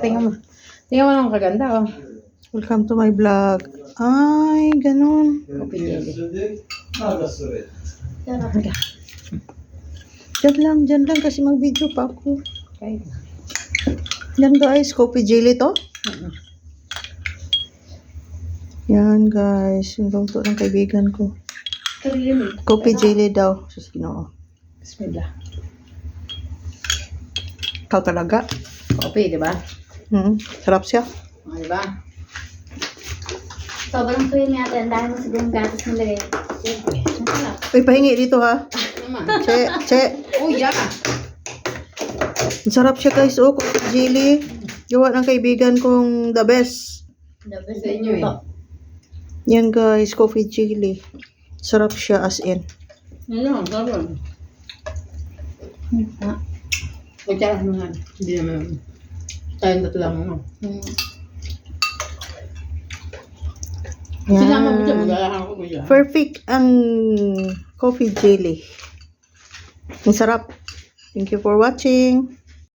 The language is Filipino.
tingnan mo. Tingnan mo lang kaganda, oh. Welcome to my vlog. Ay, ganun. Coffee jelly. Diyan lang kasi mag-video pa ako. Okay. Yan guys, coffee jelly to. Yan guys, yung luto ng kaibigan ko. Coffee jelly daw. Sus, Ginoo. Bismillah. Ikaw talaga. Coffee, di ba? Sarap siya. Oh, di ba? Sobrang creamy ate. Ang dahil mo siguro yung gatas nilagay. Siyempre. Ang sarap. Uy, pahingi dito ha. Naman. Che. Oh, yeah. Ang sarap siya guys. Oh, coffee jelly. Gawa ng kaibigan kong the best. The best Sa inyo, eh. Yan guys, coffee jelly. Sarap siya as in. Ano, sarap. Ha? Kutsara mo nga. Hindi naman. Tayong tatlo lang, ano. Sinama mo siya, maglalakang ko siya. Perfect ang coffee jelly. Ang sarap. Thank you for watching.